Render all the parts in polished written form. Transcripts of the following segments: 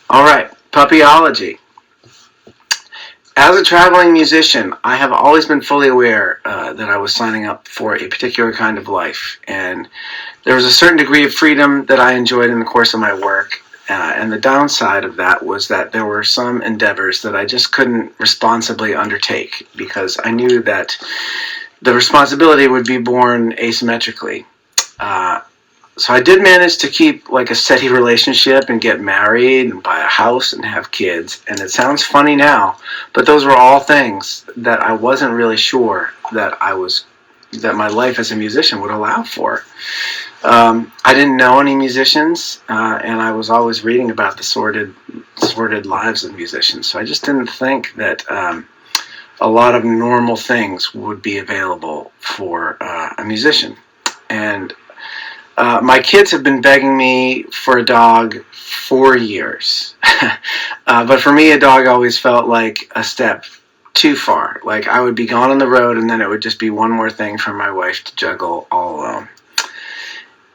All right, puppyology. As a traveling musician, I have always been fully aware that I was signing up for a particular kind of life, and there was a certain degree of freedom that I enjoyed in the course of my work. And the downside of that was that there were some endeavors that I just couldn't responsibly undertake because I knew that the responsibility would be borne asymmetrically. Uh, so I did manage to keep like a steady relationship and get married and buy a house and have kids. And it sounds funny now, but those were all things that I wasn't really sure that my life as a musician would allow for. I didn't know any musicians, and I was always reading about the sordid lives of musicians. So I just didn't think that a lot of normal things would be available for a musician. And my kids have been begging me for a dog for years. But for me, a dog always felt like a step too far. Like I would be gone on the road and then it would just be one more thing for my wife to juggle all alone.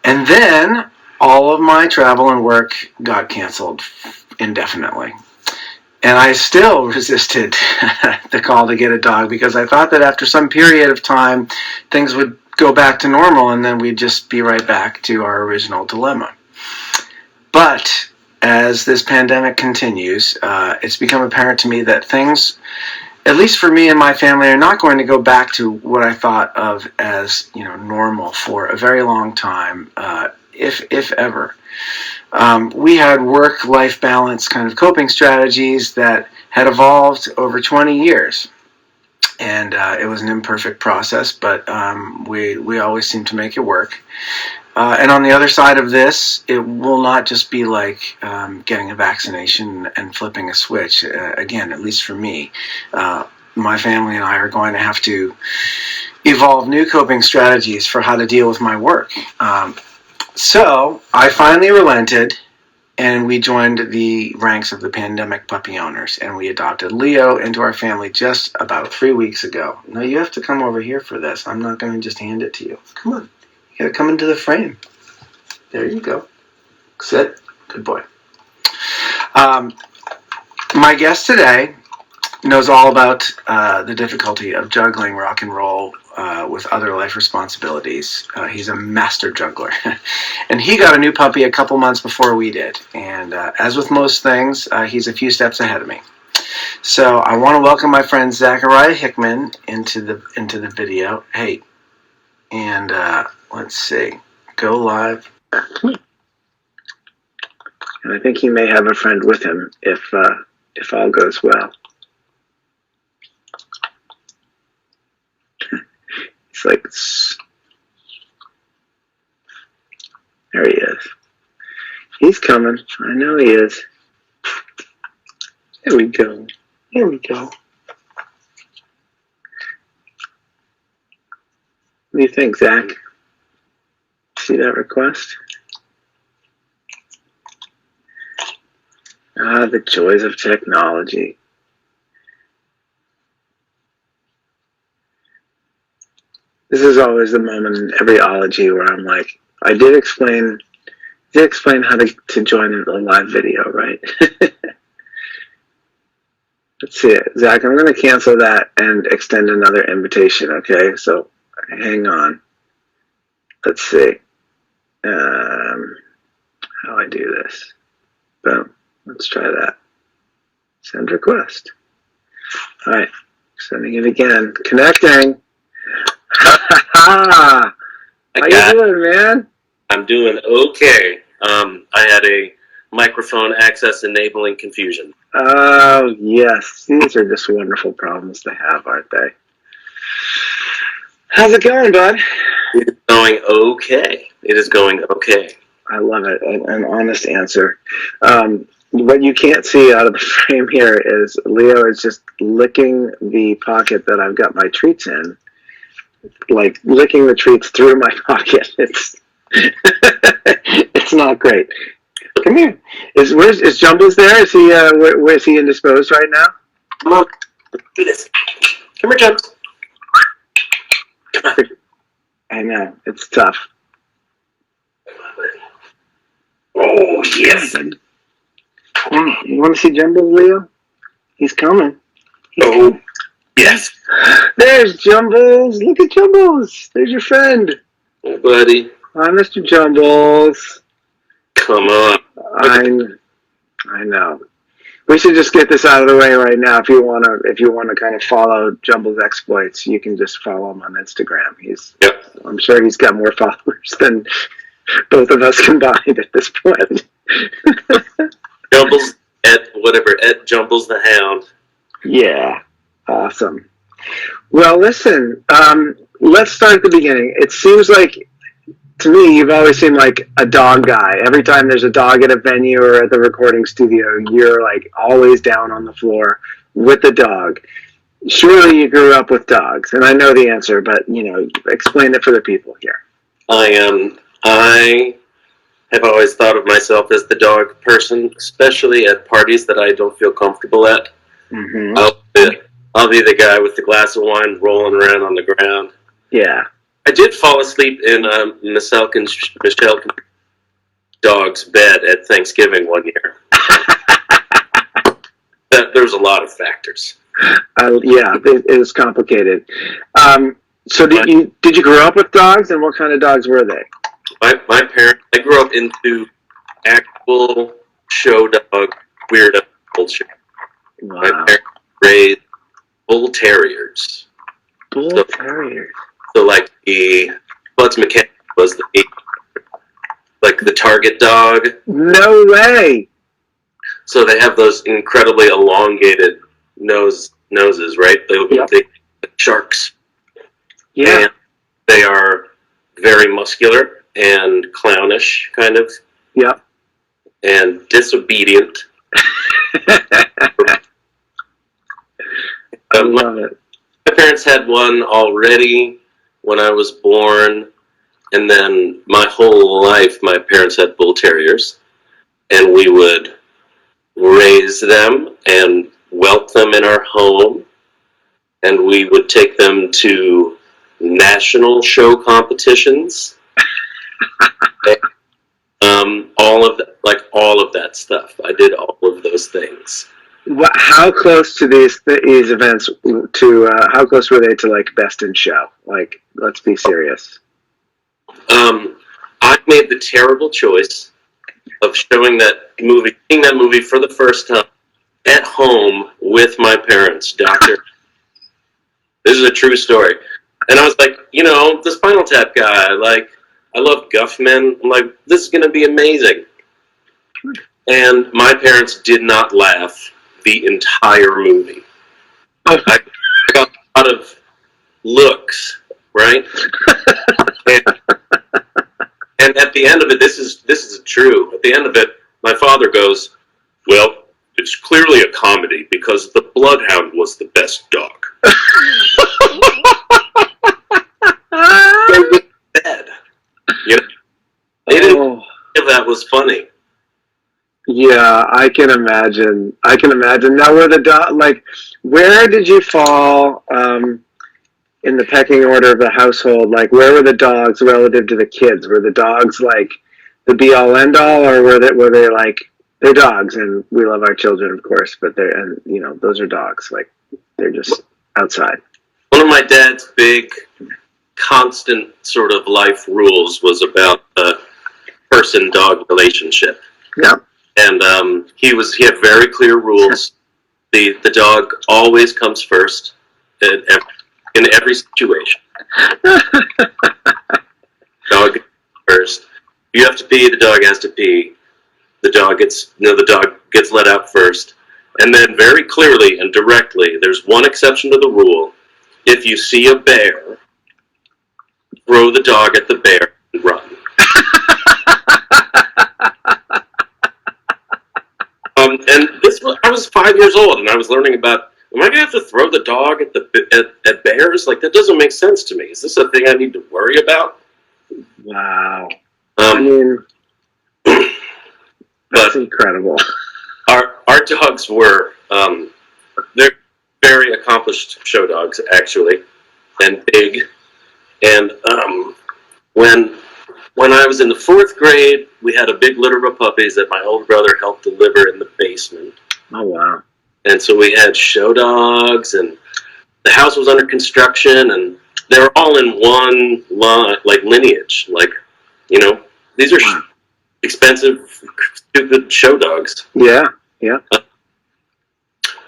And then all of my travel and work got canceled indefinitely. And I still resisted the call to get a dog because I thought that after some period of time, things would go back to normal and then we'd just be right back to our original dilemma. But as this pandemic continues, it's become apparent to me that things, at least for me and my family, are not going to go back to what I thought of as normal for a very long time, if ever. We had work-life balance kind of coping strategies that had evolved over 20 years. And it was an imperfect process, but we always seem to make it work. And on the other side of this, it will not just be like getting a vaccination and flipping a switch. Again, at least for me, my family and I are going to have to evolve new coping strategies for how to deal with my work. So I finally relented, and we joined the ranks of the pandemic puppy owners, and we adopted Leo into our family just about 3 weeks ago. Now you have to come over here for this. I'm not going to just hand it to you. Come on. You gotta come into the frame. There you go. Sit. Good boy. My guest today knows all about the difficulty of juggling rock and roll with other life responsibilities. He's a master juggler. And he got a new puppy a couple months before we did. And as with most things, he's a few steps ahead of me. So I want to welcome my friend Zachariah Hickman into the video. Hey, and let's see. Go live. And I think he may have a friend with him if all goes well. It's like, there he is. He's coming. I know he is. There we go. There we go. What do you think, Zach? See that request? Ah, the joys of technology. This is always the moment in every ology where I'm like, I did explain how to join a live video, right? Let's see it. Zach, I'm going to cancel that and extend another invitation, okay? So hang on. Let's see. How I do this. Boom. Let's try that. Send request. All right. Sending it again. Connecting. How you doing, man? I'm doing okay. I had a microphone access enabling confusion. Oh, yes. These are just wonderful problems to have, aren't they? How's it going, bud? It is going okay. It is going okay. I love it. An honest answer. What you can't see out of the frame here is Leo is just licking the pocket that I've got my treats in. Like licking the treats through my pocket. It's it's not great. Come here. Is Jumbles there? Is he where is he indisposed right now? Look, do this. Come here, Jumbles. Come on. I know it's tough. Oh yes. You want to see Jumbles, Leo? He's coming. Oh, yes. There's Jumbles. Look at Jumbles. There's your friend. Hey, buddy. Hi, Mr. Jumbles. Come on. I know. We should just get this out of the way right now. If you wanna kind of follow Jumbles' exploits, you can just follow him on Instagram. Yep. I'm sure he's got more followers than both of us combined at this point. Jumbles at Jumbles the Hound. Yeah, awesome. Well, listen, let's start at the beginning. It seems like, to me, you've always seemed like a dog guy. Every time there's a dog at a venue or at the recording studio, you're like always down on the floor with the dog. Surely you grew up with dogs, and I know the answer, but explain it for the people here. I have always thought of myself as the dog person, especially at parties that I don't feel comfortable at. Mm-hmm. I'll be the guy with the glass of wine rolling around on the ground. Yeah. I did fall asleep in Michelle dog's bed at Thanksgiving one year. There's a lot of factors. Yeah, it was complicated. So did you grow up with dogs, and what kind of dogs were they? My parents, I grew up into actual show dog, weirdo culture. Wow. My parents raised bull terriers. Bull terriers. So like the Buds McKenna was the target dog. No way. So they have those incredibly elongated noses, right? They sharks. Yeah. And they are very muscular and clownish, kind of. Yep. And disobedient. I love it. My parents had one already when I was born, and then my whole life my parents had bull terriers, and we would raise them and whelp them in our home, and we would take them to national show competitions. all of that stuff. I did all of those things. How close to these events how close were they to like best in show? Like, let's be serious. I made the terrible choice of seeing that movie for the first time at home with my parents, Doctor. This is a true story. And I was like, the Spinal Tap guy, I love Guffman. I'm like, this is going to be amazing. And my parents did not laugh the entire movie. I got a lot of looks, right? And at the end of it, this is true. At the end of it, my father goes, well, it's clearly a comedy because the Bloodhound was the best dog. They were dead. They didn't think that was funny. Yeah, I can imagine. Now, where did you fall in the pecking order of the household? Like, where were the dogs relative to the kids? Were the dogs like the be all end all, or were they like, they're dogs and we love our children, of course, but those are dogs. Like, they're just outside. One of my dad's big, constant sort of life rules was about the person-dog relationship. Yeah. And he had very clear rules. The dog always comes first in every situation. Dog first. You have to pee, the dog has to pee. The dog gets let out first. And then very clearly and directly, there's one exception to the rule. If you see a bear, throw the dog at the bear and run. And I was 5 years old, and I was learning about, am I going to have to throw the dog at bears? Like, that doesn't make sense to me. Is this a thing I need to worry about? Wow. I mean, that's incredible. Our dogs were, they're very accomplished show dogs, actually, and big. And when when I was in the 4th grade, we had a big litter of puppies that my older brother helped deliver in the basement. Oh, wow. And so we had show dogs, and the house was under construction, and they were all in one line, like lineage. Like, you know, these are expensive, stupid show dogs. Yeah, yeah.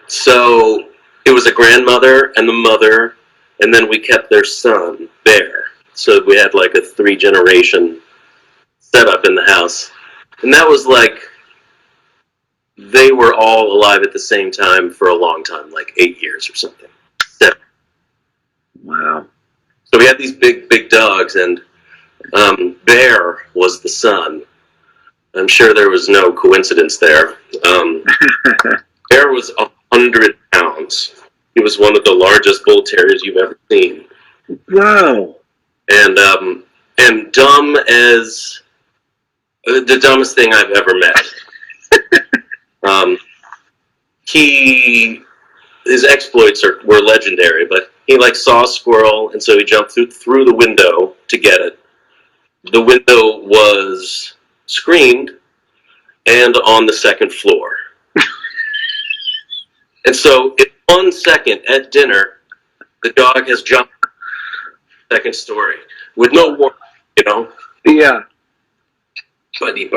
So it was a grandmother and the mother, and then we kept their son there. So we had like a 3-generation setup in the house. And that was like, they were all alive at the same time for a long time, like 8 years or something. 7. Wow. So we had these big, big dogs, and Bear was the son. I'm sure there was no coincidence there. Bear was 100 pounds. He was one of the largest bull terriers you've ever seen. Wow. And dumb as the dumbest thing I've ever met. His exploits were legendary, but he like saw a squirrel, and so he jumped through the window to get it. The window was screened and on the 2nd floor. And so in 1 second at dinner, the dog has jumped 2nd story with no warning, you know? Yeah. Buddy.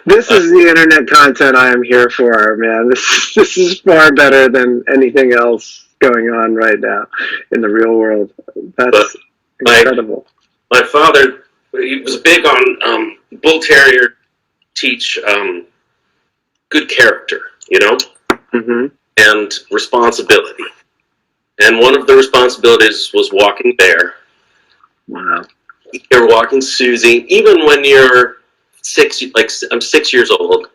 This is the internet content I am here for, man. This is far better than anything else going on right now in the real world. That's incredible. My father, he was big on bull terrier teach good character, you know, and responsibility. And one of the responsibilities was walking Bear. Wow. You're walking Susie, even when you're 6, like I'm 6 years old.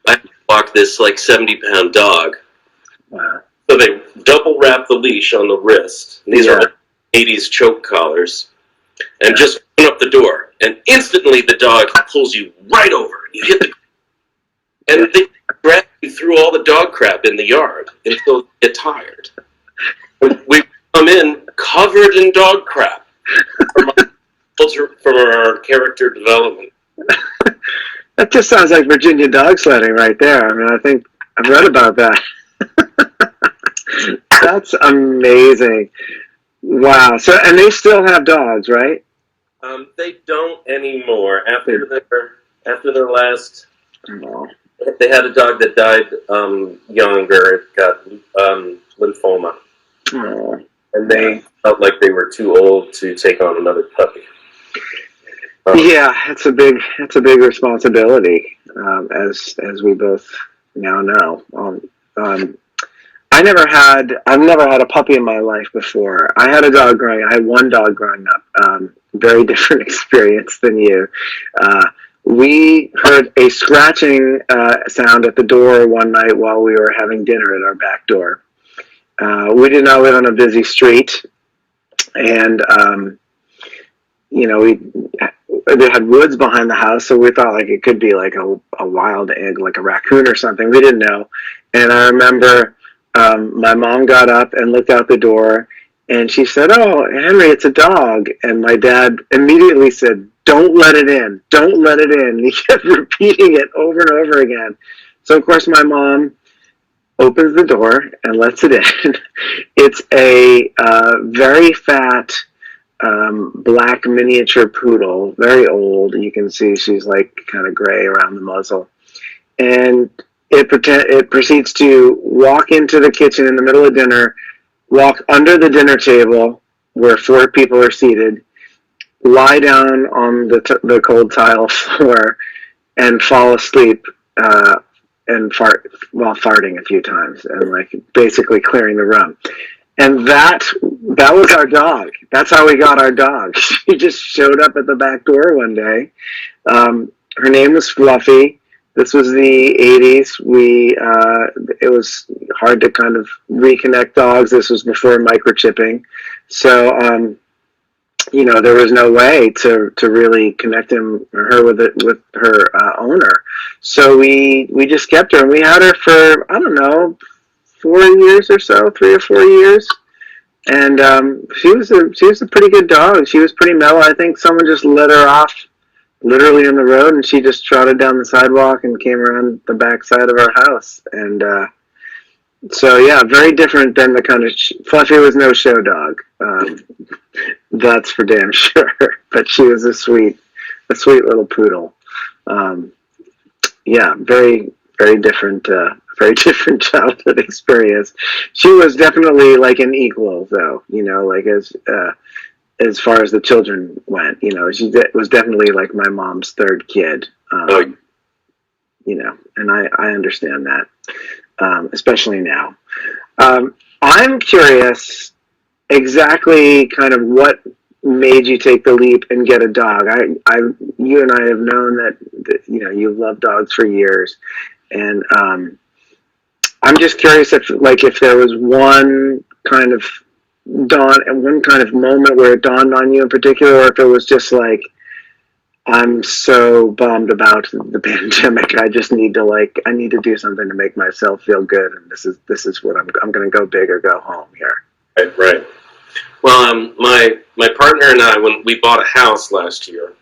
I walk this like 70-pound dog. Wow. So they double wrap the leash on the wrist. These are like 80s choke collars, and just open up the door, and instantly the dog pulls you right over. You hit the, and they drag you through all the dog crap in the yard until you get tired. We come in covered in dog crap from our character development. That just sounds like Virginia dog sledding right there. I mean, I think I've read about that. That's amazing. Wow. So, and they still have dogs, right? They don't anymore. After their last, Oh. they had a dog that died younger. It got lymphoma. Oh. And they felt like they were too old to take on another puppy. Yeah, it's a big responsibility, as we both now know. I've never had a puppy in my life before. I had one dog growing up. Very different experience than you. We heard a scratching sound at the door one night while we were having dinner at our back door. We did not live on a busy street, and they had woods behind the house, so we thought like it could be like a wild egg, like a raccoon or something. We didn't know. And I remember my mom got up and looked out the door, and she said, "Oh, Henry, it's a dog." And my dad immediately said, "Don't let it in. Don't let it in." And he kept repeating it over and over again. So, of course, my mom opens the door and lets it in. It's a very fat black miniature poodle, very old. You can see she's like kind of gray around the muzzle. And it proceeds to walk into the kitchen in the middle of dinner, walk under the dinner table where 4 people are seated, lie down on the cold tile floor, and fall asleep and fart while farting a few times, and like basically clearing the room. And that was our dog. That's how we got our dog. She just showed up at the back door one day. Her name was Fluffy. This was the 80s. It was hard to kind of reconnect dogs. This was before microchipping. So, there was no way to really connect her with her owner. So we just kept her, and we had her for, I don't know, 4 years or so, 3 or 4 years. And she was a pretty good dog. She was pretty mellow. I think someone just let her off literally on the road, and she just trotted down the sidewalk and came around the back side of our house. And so, yeah, very different than the kind of Fluffy was no show dog. That's for damn sure. But she was a sweet little poodle. Yeah, very different, very different childhood experience. She was definitely like an equal, though. You know, like as far as the children went, you know, she was definitely like my mom's third kid. You know, and I understand that, especially now. I'm curious exactly kind of what made you take the leap and get a dog. You and I have known that you know, you've loved dogs for years, and I'm just curious if there was one kind of one kind of moment where it dawned on you in particular, or if it was just like, I'm so bummed about the pandemic. I just need to I need to do something to make myself feel good, and this is what I'm going to go big or go home here. Right. Well, my partner and I, when we bought a house last year,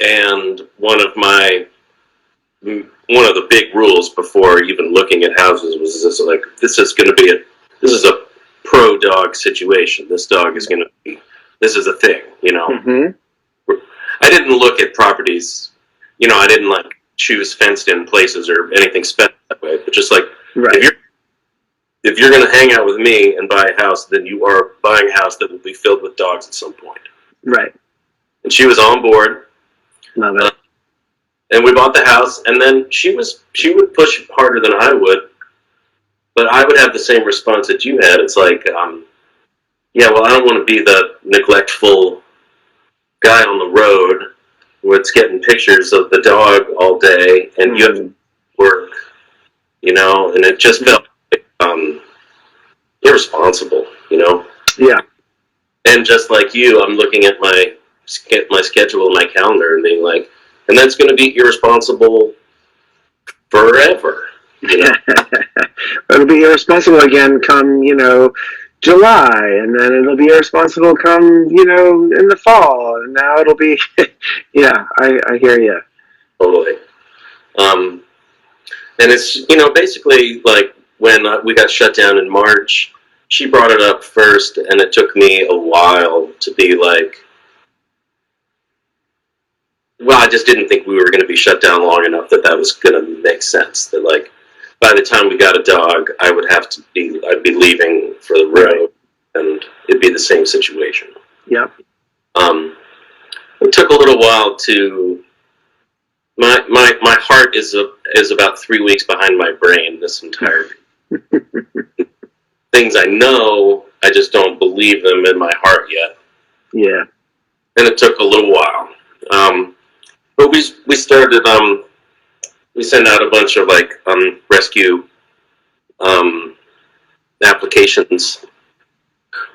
and one of the big rules before even looking at houses was this, like, this is a pro dog situation. This dog is this is a thing, you know. Mm-hmm. I didn't look at properties, you know, I didn't like choose fenced in places or anything special that way, but just like, right. if you're going to hang out with me and buy a house, then you are buying a house that will be filled with dogs at some point. Right. And she was on board. Love it. And we bought the house, and then she would push harder than I would, but I would have the same response that you had. It's like, yeah, well, I don't want to be the neglectful guy on the road that's getting pictures of the dog all day, and you have to work, you know, and it just felt irresponsible, you know. Yeah. And just like you, I'm looking at my schedule and my calendar and being like, and that's going to be irresponsible forever, you know. It'll be irresponsible again come, you know, July, and then it'll be irresponsible come, you know, in the fall, and now it'll be, yeah, I hear you. Totally. And it's, you know, basically like when we got shut down in March, she brought it up first, and it took me a while to be like, well, I just didn't think we were going to be shut down long enough that was going to make sense. That like, by the time we got a dog, I'd be leaving for the road, and it'd be the same situation. Yep. It took a little while to. My heart is about 3 weeks behind my brain this entire. Things I know, I just don't believe them in my heart yet. Yeah. And it took a little while. But we started, we sent out a bunch of like rescue applications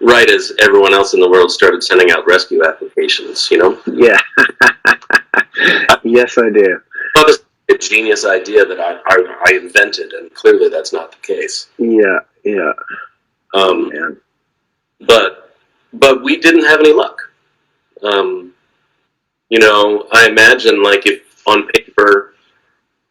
right as everyone else in the world started sending out rescue applications, you know? Yeah. Yes, I do. Well, this is a genius idea that I invented, and clearly that's not the case. Yeah. Man. But we didn't have any luck. You know, I imagine like if on paper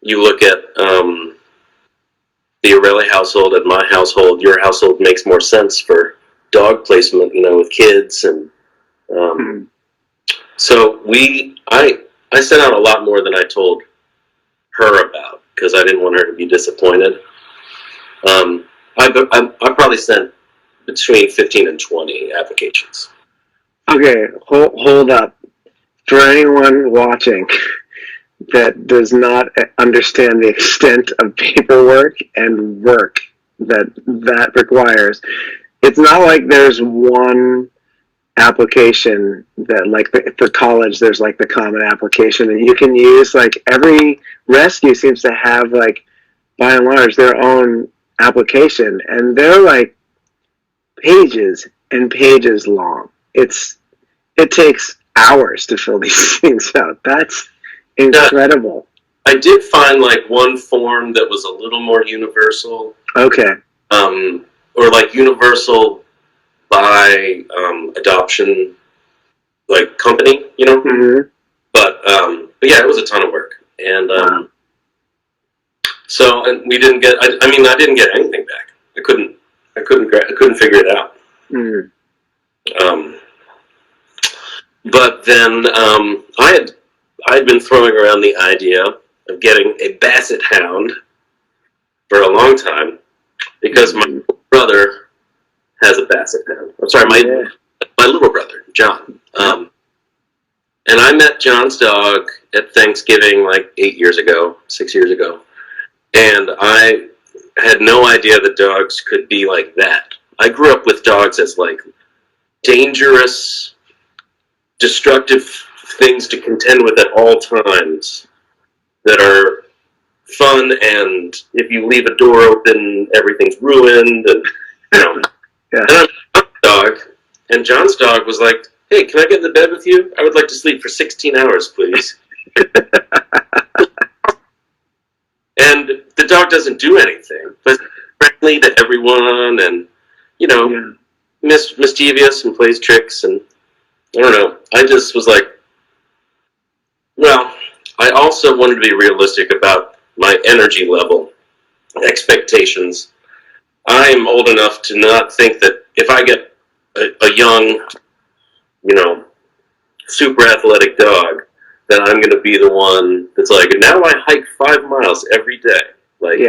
you look at the O'Reilly household and my household, your household makes more sense for dog placement, you know, with kids. And so I sent out a lot more than I told her about because I didn't want her to be disappointed. I probably sent between 15 and 20 applications. Okay, hold up. For anyone watching that does not understand the extent of paperwork and work that requires, it's not like there's one application that, like for college, there's like the common application that you can use. Like every rescue seems to have, like, by and large, their own application, and they're like pages and pages long. It takes hours to fill these things out. That's incredible. I did find like one form that was a little more universal. Okay. Or like universal by adoption, like company, you know. Mm-hmm. But yeah, it was a ton of work, and Wow. so and we didn't get. I mean, I didn't get anything back. I couldn't figure it out. Mm. Um, but then I'd been throwing around the idea of getting a basset hound for a long time because my brother has a basset hound. I'm sorry, my little brother John. And I met John's dog at Thanksgiving like 6 years ago, and I had no idea that dogs could be like that. I grew up with dogs as like dangerous, destructive things to contend with at all times that are fun, and if you leave a door open, everything's ruined, and you know. Yeah. And I'm a dog, and John's dog was like, "Hey, can I get in the bed with you? I would like to sleep for 16 hours, please." And the dog doesn't do anything, but friendly to everyone, and you know, mischievous and plays tricks, and I don't know. I just was like, well, I also wanted to be realistic about my energy level expectations. I'm old enough to not think that if I get a young, you know, super athletic dog, that I'm going to be the one that's like, now I hike 5 miles every day. Like,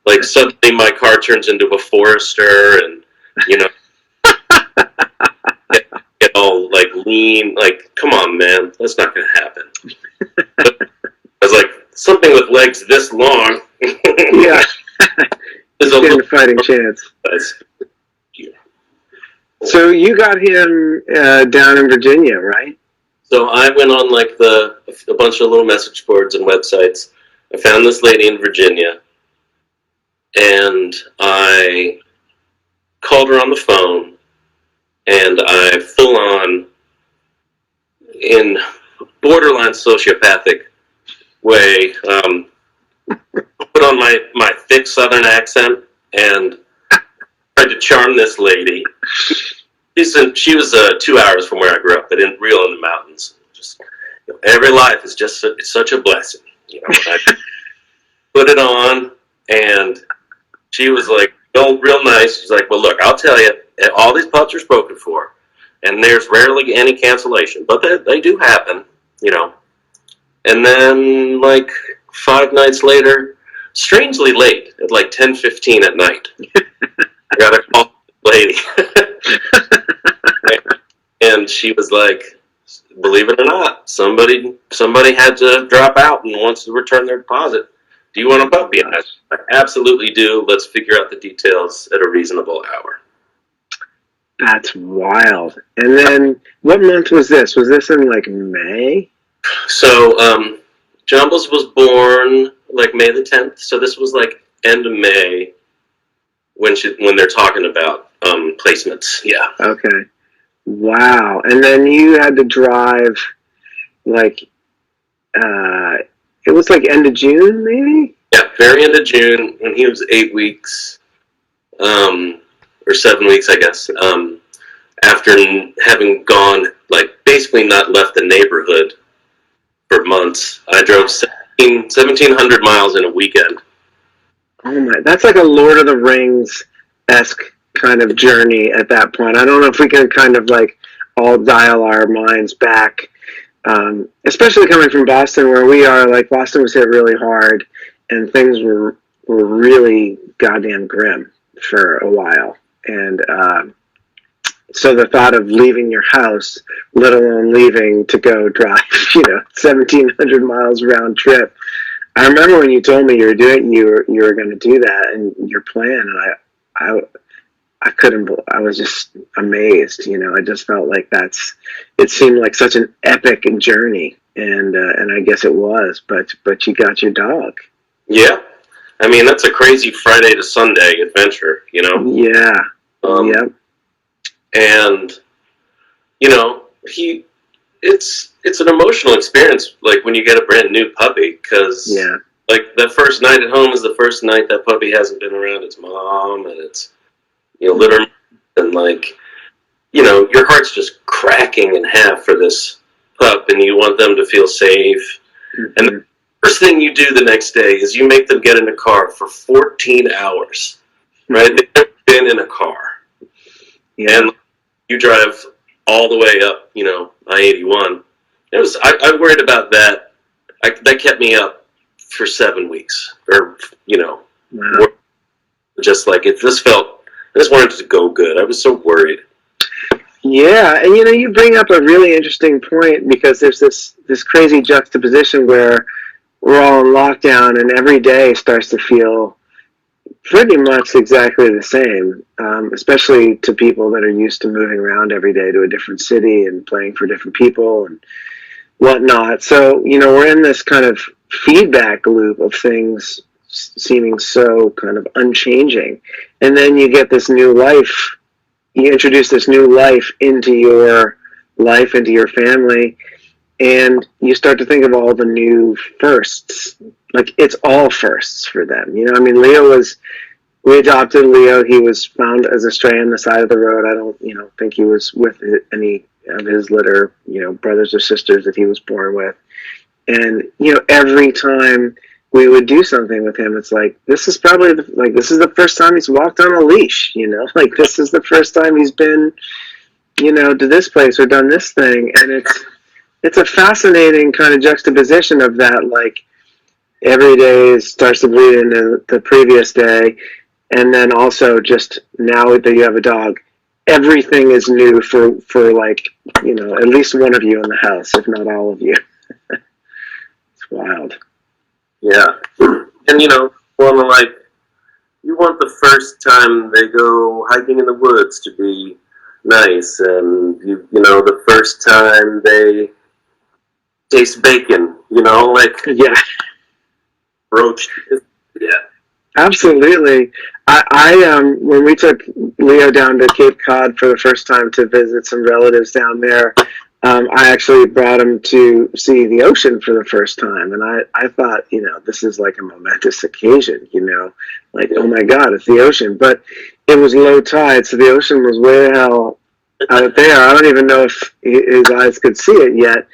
like suddenly my car turns into a Forester, and you know, get all like lean. Like, come on, man, that's not going to happen. But I was like, something with legs this long. Yeah. There's a fighting chance. So you got him down in Virginia, right? So I went on like a bunch of little message boards and websites. I found this lady in Virginia, and I called her on the phone, and I full on, in borderline sociopathic way, put on my thick Southern accent and tried to charm this lady. She was 2 hours from where I grew up, but in the mountains. Just, you know, every life is just it's such a blessing, you know. I put it on, and she was like, real nice. She's like, well, look, I'll tell you, all these pups are spoken for, and there's rarely any cancellation, but they do happen, you know. And then, like 5 nights later, strangely late, at like 10:15 at night, I got a call from the lady. And she was like, believe it or not, somebody had to drop out and wants to return their deposit. Do you want a puppy? And I absolutely do. Let's figure out the details at a reasonable hour. That's wild. And then, what month was this? Was this in like May? So, Jumbles was born like May the 10th. So this was like end of May when they're talking about placements. Yeah. Okay. Wow. And then you had to drive like it was like end of June, maybe? Yeah, very end of June when he was 8 weeks, or 7 weeks, I guess. After having gone, like, basically not left the neighborhood for months, I drove 1,700 miles in a weekend. Oh my! That's like a Lord of the Rings-esque kind of journey at that point. I don't know if we can kind of like all dial our minds back. Especially coming from Boston, where we are, like Boston was hit really hard, and things were really goddamn grim for a while. And so the thought of leaving your house, let alone leaving to go drive, 1,700 miles round trip. I remember when you told me you were going to do that, and your plan, and I couldn't. I was just amazed. I just felt like it seemed like such an epic journey, and I guess it was. But you got your dog. Yeah, I mean that's a crazy Friday to Sunday adventure, Yeah. Yep. And it's an emotional experience, like when you get a brand new puppy, because like that first night at home is the first night that puppy hasn't been around its mom, and it's litter, and like your heart's just cracking in half for this pup and you want them to feel safe. Mm-hmm. And the first thing you do the next day is you make them get in a car for 14 hours, right? They've never been in a car. Yeah. And you drive all the way up, I-81. I worried about that. That kept me up for 7 weeks, or, wow. Just like I just wanted it to go good. I was so worried. Yeah, and you bring up a really interesting point, because there's this crazy juxtaposition where we're all in lockdown and every day starts to feel pretty much exactly the same, especially to people that are used to moving around every day to a different city and playing for different people and whatnot. So, we're in this kind of feedback loop of things seeming so kind of unchanging. And then you get this new life. You introduce this new life into your life, into your family, and you start to think of all the new firsts. Like, it's all firsts for them. We adopted Leo. He was found as a stray on the side of the road. I don't, think he was with any of his litter, brothers or sisters that he was born with. And, every time we would do something with him, it's like, this is probably this is the first time he's walked on a leash, this is the first time he's been, to this place or done this thing. And it's a fascinating kind of juxtaposition of that, like, every day starts to bleed into the previous day. And then also just now that you have a dog, everything is new for at least one of you in the house, if not all of you. It's wild. Yeah. And, you want the first time they go hiking in the woods to be nice. And, the first time they taste bacon, Yeah. Roach. Yeah. Absolutely. I when we took Leo down to Cape Cod for the first time to visit some relatives down there, I actually brought him to see the ocean for the first time, and I thought, this is like a momentous occasion, like, oh my God, it's the ocean. But it was low tide, so the ocean was way the hell out there. I don't even know if his eyes could see it yet.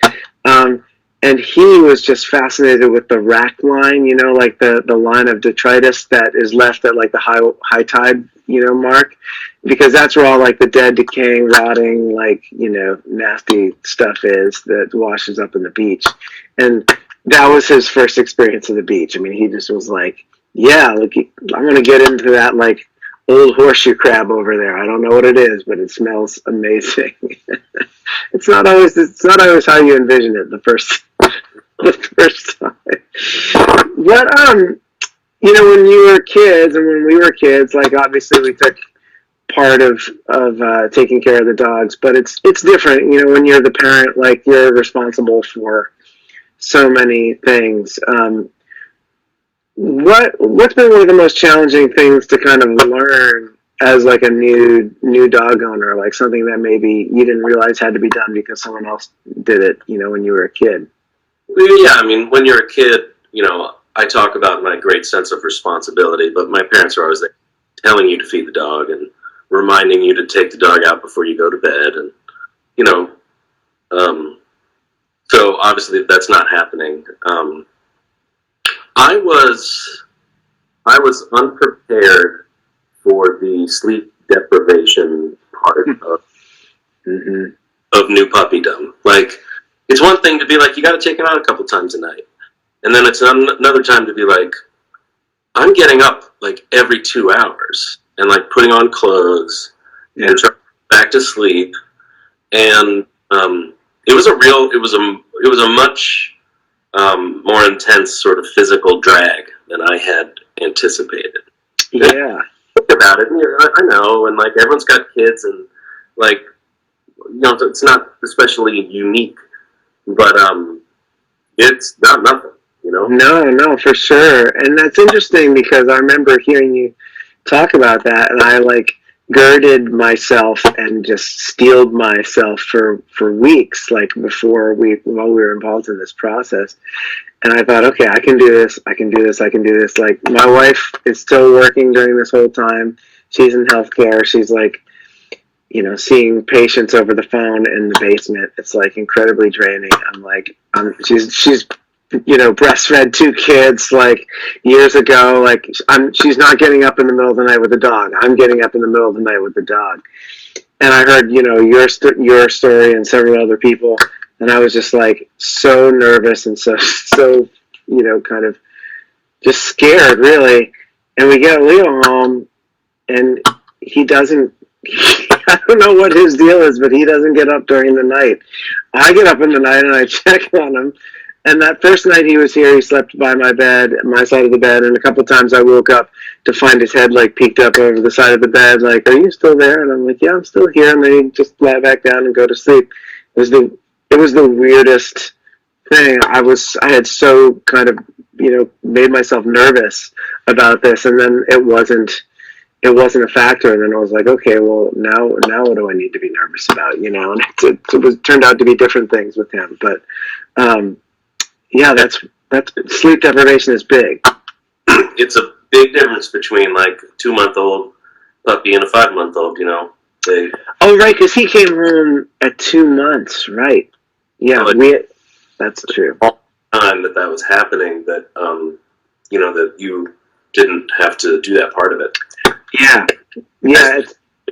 And he was just fascinated with the rack line, like the line of detritus that is left at like the high tide, mark, because that's where all like the dead, decaying, rotting, like, nasty stuff is that washes up in the beach. And that was his first experience of the beach. I mean, he just was like, yeah, look, I'm going to get into that, like, old horseshoe crab over there. I don't know what it is, but it smells amazing. It's not always how you envision it the first time. What when you were kids and when we were kids, like, obviously we took part of taking care of the dogs, but it's different, when you're the parent, like, you're responsible for so many things. What's been one of the most challenging things to kind of learn as like a new dog owner, like something that maybe you didn't realize had to be done because someone else did it, when you were a kid? Yeah, I mean, when you're a kid, I talk about my great sense of responsibility, but my parents are always like telling you to feed the dog and reminding you to take the dog out before you go to bed, and so obviously that's not happening. I was unprepared for the sleep deprivation part of new puppydom. Like, it's one thing to be like, you got to take him out a couple times a night, and then it's another time to be like, I'm getting up like every 2 hours and like putting on clothes and trying back to sleep, and it was a much more intense sort of physical drag than I had anticipated. Yeah. Think about it. I know, and like everyone's got kids, and like, it's not especially unique, but it's not nothing, No, for sure. And that's interesting because I remember hearing you talk about that, and I like girded myself and just steeled myself for weeks, like while we were involved in this process. And I thought, okay, I can do this. Like, my wife is still working during this whole time. She's in healthcare. She's like, seeing patients over the phone in the basement, it's like incredibly draining. I'm like, she's breastfed 2 kids like years ago. Like she's not getting up in the middle of the night with the dog. I'm getting up in the middle of the night with the dog. And I heard, your story and several other people, and I was just like so nervous and so kind of just scared, really. And we get Leo home, and he doesn't. I don't know what his deal is, but he doesn't get up during the night. I get up in the night and I check on him. And that first night he was here, he slept by my side of the bed, and a couple times I woke up to find his head like peeked up over the side of the bed, like, "Are you still there?" And I'm like, "Yeah, I'm still here." And then he'd just lie back down and go to sleep. It was the weirdest thing. I had so kind of made myself nervous about this, and then it wasn't a factor. And then I was like, okay, well, now what do I need to be nervous about? And it turned out to be different things with him. But yeah, that's sleep deprivation is big. It's a big difference between like a 2-month-old puppy and a 5-month-old. Oh, right, because he came home at 2 months, right? Yeah, that's true. All the time that was happening, that that you didn't have to do that part of it. Yeah.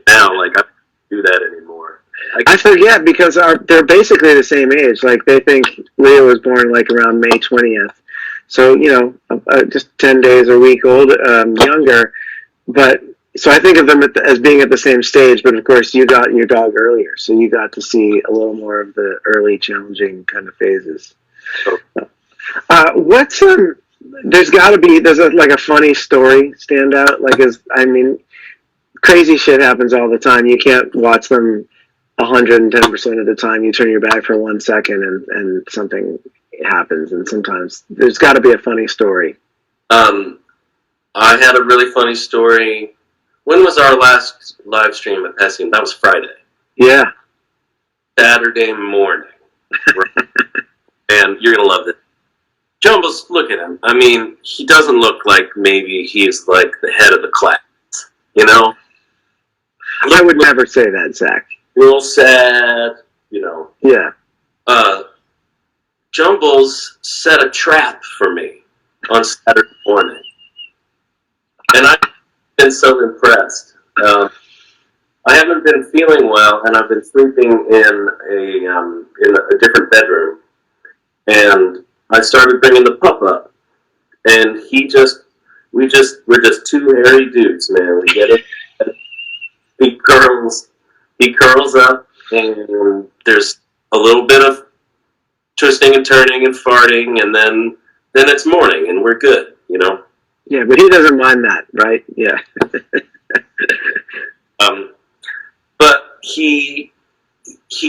Now, like, I don't do that anymore. I forget because they're basically the same age. Like, they think Leo was born like around May 20th, so just 10 days or a week old, younger. But so I think of them as being at the same stage. But of course, you got your dog earlier, so you got to see a little more of the early challenging kind of phases. There's got to be a funny story stand out. Crazy shit happens all the time. You can't watch them 110% of the time. You turn your back for 1 second and something happens. And sometimes there's got to be a funny story. I had a really funny story. When was our last live stream at Pessium? That was Friday. Yeah. Saturday morning. And you're going to love this. Jumbles, look at him. I mean, he doesn't look like maybe he's like the head of the class, I would never say that, Zach. Real sad, Yeah. Jumbles set a trap for me on Saturday morning. And I've been so impressed. I haven't been feeling well, and I've been sleeping in a different bedroom. And I started bringing the pup up, and we're just 2 hairy dudes, man. We get it. He curls up, and there's a little bit of twisting and turning and farting, and then it's morning, and we're good, Yeah, but he doesn't mind that, right? Yeah. But he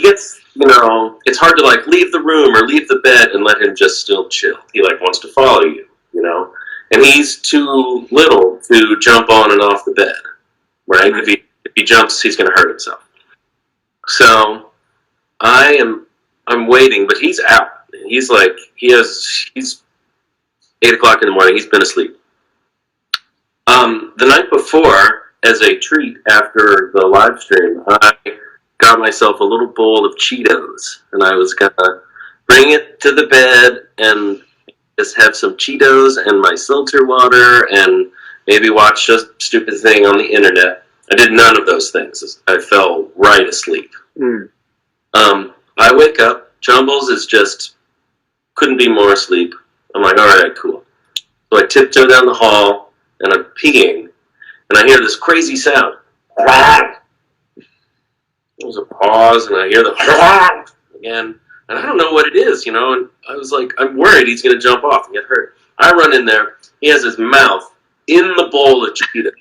gets, it's hard to like leave the room or leave the bed and let him just still chill. He like wants to follow you, and he's too little to jump on and off the bed, right? If he jumps, he's going to hurt himself. So I'm waiting, but he's out. He's like, he's 8 o'clock in the morning. He's been asleep. The night before, as a treat after the live stream, I got myself a little bowl of Cheetos, and I was gonna bring it to the bed and just have some Cheetos and my seltzer water and maybe watch a stupid thing on the internet. I did none of those things. I fell right asleep. I wake up, Jumbles is just couldn't be more asleep. I'm like, all right, cool. So I tiptoe down the hall, and I'm peeing, and I hear this crazy sound. There's a pause, and I hear the again, and I don't know what it is, and I was like, I'm worried he's going to jump off and get hurt. I run in there. He has his mouth in the bowl of Cheetos.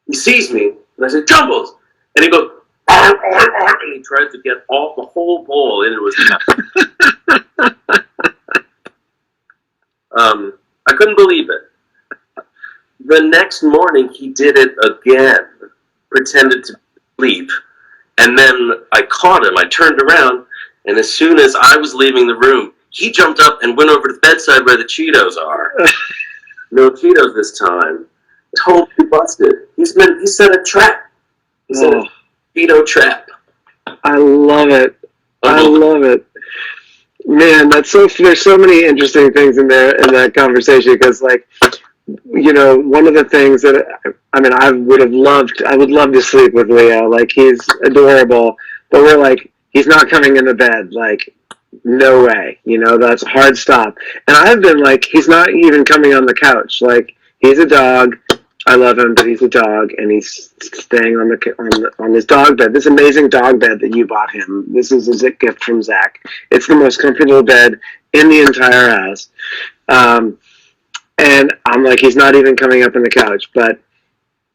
He sees me, and I say, Jumbles! And he goes, and he tries to get all the whole bowl into his mouth. I couldn't believe it. The next morning, he did it again, pretended to sleep, and then I caught him. I turned around, and as soon as I was leaving the room, he jumped up and went over to the bedside where the Cheetos are. No Cheetos this time. Totally busted. He set a trap. He mosquito trap. I love it. I love it. Man, that's so. There's so many interesting things in there in that conversation because, like, you know, one of the things that I mean, I would love to sleep with Leo. Like, he's adorable, but we're like, he's not coming into bed. Like, no way. You know, that's a hard stop. And I've been like, he's not even coming on the couch. Like, he's a dog. I love him, but he's a dog, and he's staying on his dog bed. This amazing dog bed that you bought him. This is a gift from Zach. It's the most comfortable bed in the entire house. And I'm like, he's not even coming up on the couch, but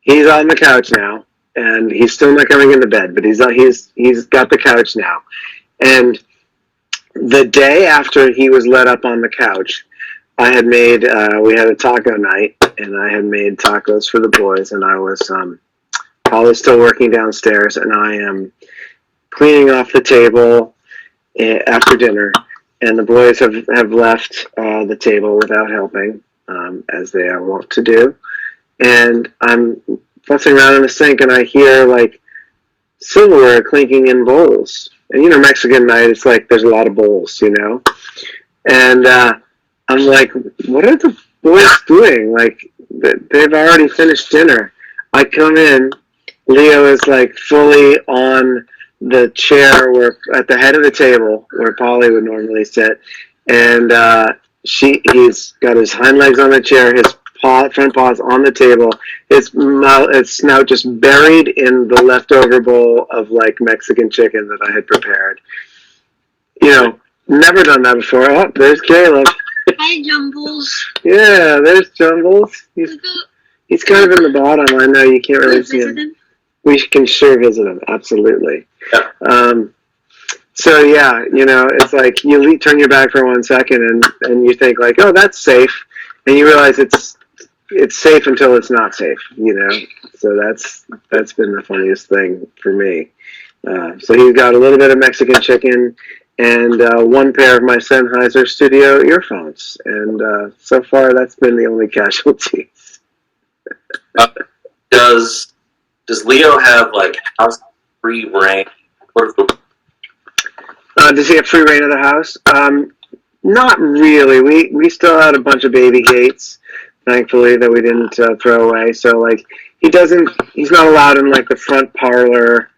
he's on the couch now, and he's still not coming into bed, but he's got the couch now. And the day after he was let up on the couch, I had made, we had a taco night, and I had made tacos for the boys, and I was, Polly's still working downstairs, and I am cleaning off the table after dinner, and the boys have left the table without helping, as they are wont to do, and I'm fussing around in the sink, and I hear, like, silverware clinking in bowls. And, you know, Mexican night, it's like there's a lot of bowls, you know, and I'm like, what are the boys doing? Like, they've already finished dinner. I come in, Leo is like fully on the chair where at the head of the table where Polly would normally sit, and he's got his hind legs on the chair, his front paws on the table, his snout just buried in the leftover bowl of like Mexican chicken that I had prepared. You know, never done that before. Oh, there's Caleb. Hi, Jumbles. Yeah, there's Jumbles. He's kind of in the bottom. I know you can't really see him. We can sure visit him, absolutely. Yeah. So yeah, you know, it's like you turn your back for 1 second and you think like, oh, that's safe, and you realize it's safe until it's not safe, you know. So that's been the funniest thing for me. So he's got a little bit of Mexican chicken and one pair of my Sennheiser studio earphones, and so far that's been the only casualties. Does Leo have like house free reign? Does he have free reign of the house? Not really. We still had a bunch of baby gates, thankfully, that we didn't throw away. So like he's not allowed in like the front parlor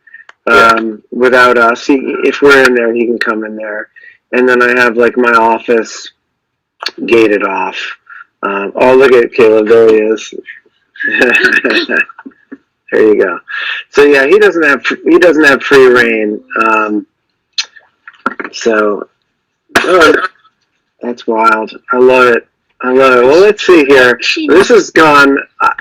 without us. If we're in there, he can come in there. And then I have like my office gated off. Oh, look at Caleb. There he is. There you go. So yeah, he doesn't have free reign. So that's wild. I love it. Well, let's see here. This has gone.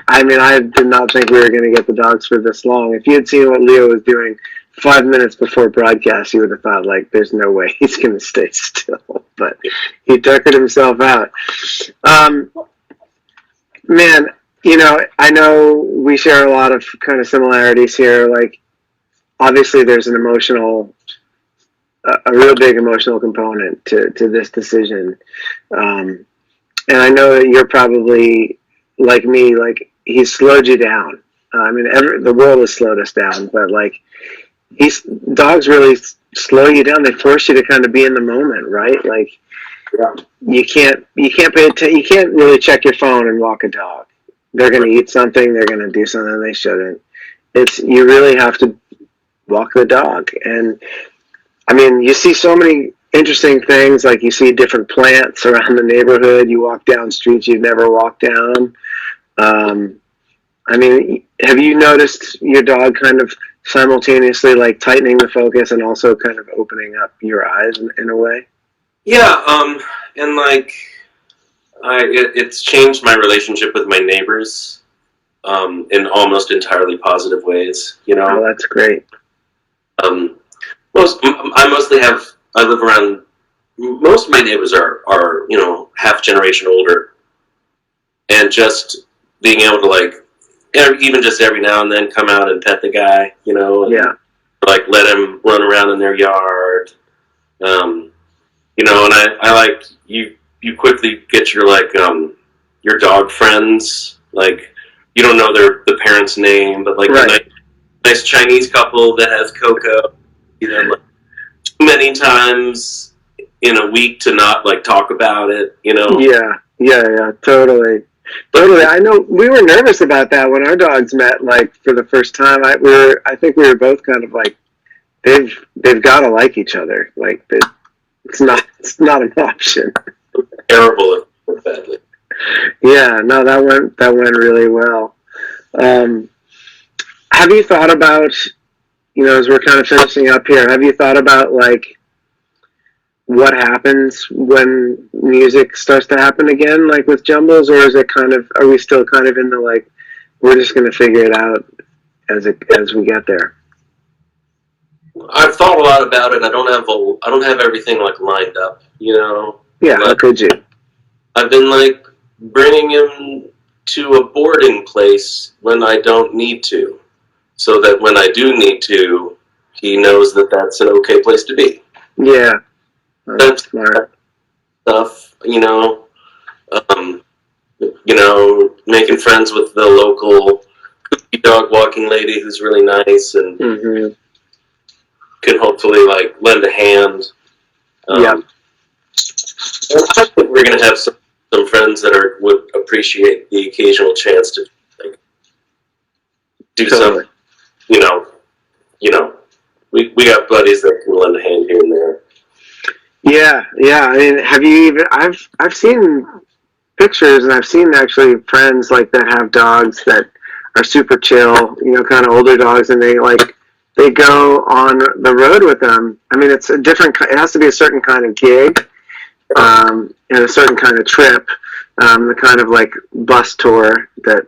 I mean, I did not think we were going to get the dogs for this long. If you had seen what Leo was doing 5 minutes before broadcast, you would have thought like, "There's no way he's going to stay still." But he tuckered himself out. Man, you know, I know we share a lot of kind of similarities here. Like, obviously, there's an a real big emotional component to this decision. And I know that you're probably like me, like he's slowed you down. I mean, the world has slowed us down, but like dogs really slow you down. They force you to kind of be in the moment, right? Like you can't pay attention. You can't really check your phone and walk a dog. They're going to eat something. They're going to do something they shouldn't. You really have to walk the dog. And I mean, you see so many interesting things, like you see different plants around the neighborhood. You walk down streets you've never walked down. I mean, have you noticed your dog kind of simultaneously like tightening the focus and also kind of opening up your eyes in a way? Yeah, and like it's changed my relationship with my neighbors in almost entirely positive ways. You know, oh, that's great. I live around, most of my neighbors are, you know, half generation older, and just being able to like, even just every now and then come out and pet the guy, you know, and like let him run around in their yard, you know, and I like, you quickly get your like, your dog friends, like, you don't know the parent's name, but like, nice Chinese couple that has Coco. You know, like, too many times in a week to not like talk about it. You know. Yeah, totally. I know we were nervous about that when our dogs met, like for the first time. I think we were both kind of like, they've got to like each other. Like it's not an option. Terrible if badly. Yeah, no, that went really well. Have you thought about, as we're kind of finishing up here, have you thought about like what happens when music starts to happen again, like with Jumbles, or is it are we still kind of in the like, we're just going to figure it out as we get there? I've thought a lot about it. I don't have everything like lined up, you know. Yeah, how could you? I've been like bringing him to a boarding place when I don't need to, so that when I do need to, he knows that that's an okay place to be. Yeah, that's smart stuff. Making friends with the local dog walking lady who's really nice and can hopefully like lend a hand. Yeah. I think we're gonna have some friends that would appreciate the occasional chance to like, do something. We got buddies that can lend a hand here and there. Yeah. I mean, have you even? I've seen pictures, and I've seen actually friends like that have dogs that are super chill, kind of older dogs, and they go on the road with them. I mean, it has to be a certain kind of gig, and a certain kind of trip. The kind of like bus tour that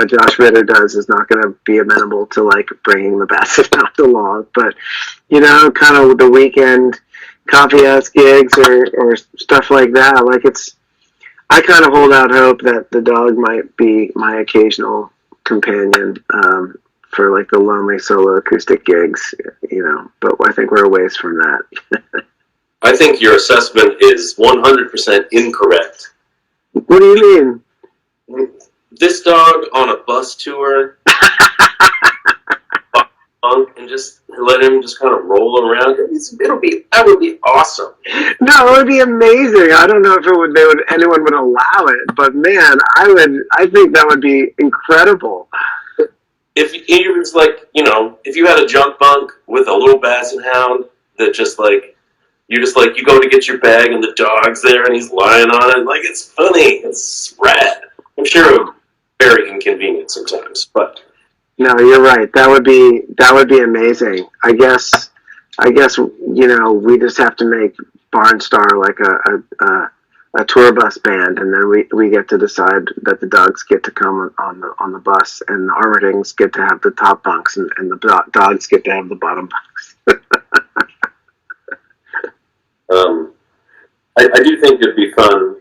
Josh Ritter does is not going to be amenable to like bringing the basset hound along, but kind of the weekend coffee house gigs or stuff like that. Like I kind of hold out hope that the dog might be my occasional companion for like the lonely solo acoustic gigs, but I think we're a ways from that. I think your assessment is 100% incorrect. What do you mean? This dog on a bus tour, and just let him just kind of roll around. That would be awesome. No, it would be amazing. I don't know if anyone would allow it, but man, I think that would be incredible. If it was like, if you had a junk bunk with a little basset hound that just like, you go to get your bag and the dog's there and he's lying on it. Like, it's funny. It's rad. I'm sure it would be very inconvenient sometimes, but. No, you're right. That would be amazing. I guess, we just have to make Barnstar like a tour bus band, and then we get to decide that the dogs get to come on the bus, and the Armerdings get to have the top bunks, and the dogs get to have the bottom bunks. I do think it'd be fun.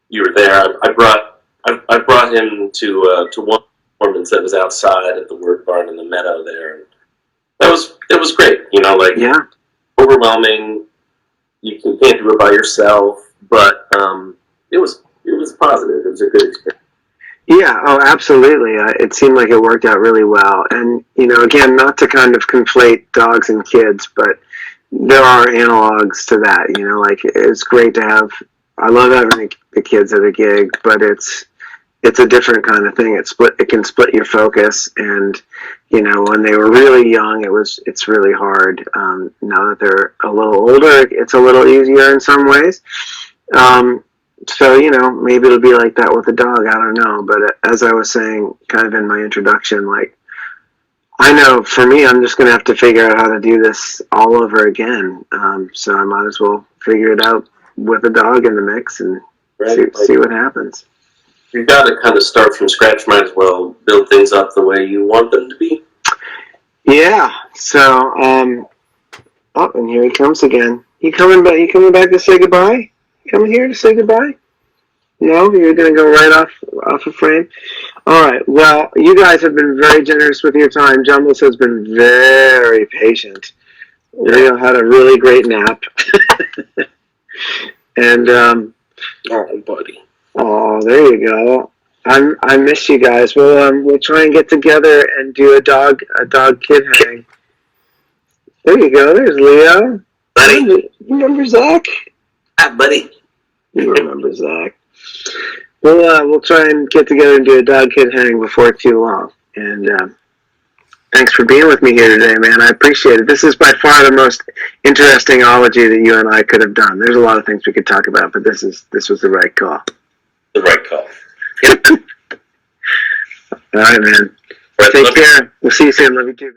You were there. I brought him to one performance that was outside at the Word Barn in the meadow there. And it was great. Overwhelming. You can't do it by yourself, but it was positive. It was a good experience. Yeah, oh, absolutely. It seemed like it worked out really well. And, again, not to kind of conflate dogs and kids, but there are analogs to that, like it's great to have, I love having the kids at a gig, but it's a different kind of thing. It can split your focus. And, when they were really young, it's really hard. Now that they're a little older, it's a little easier in some ways. So, maybe it'll be like that with a dog. I don't know. But as I was saying kind of in my introduction, like, I know for me, I'm just going to have to figure out how to do this all over again. So I might as well figure it out with a dog in the mix and see what happens. You've got to kind of start from scratch. Might as well build things up the way you want them to be. Yeah. So, and here he comes again. You coming back to say goodbye? Coming here to say goodbye? No, you're going to go right off a frame. All right. Well, you guys have been very generous with your time. Jumbles has been very patient. Rio had a really great nap. And, oh, buddy. Oh, there you go. I miss you guys. We'll try and get together and do a dog kid hang. There you go. There's Leo. Buddy. You remember Zach? Hi, buddy. You remember Zach. We'll try and get together and do a dog kid hang before too long. And thanks for being with me here today, man. I appreciate it. This is by far the most interesting ology that you and I could have done. There's a lot of things we could talk about, but this was the right call. The right call. All right, man. Take care. We'll see you soon. Love you too.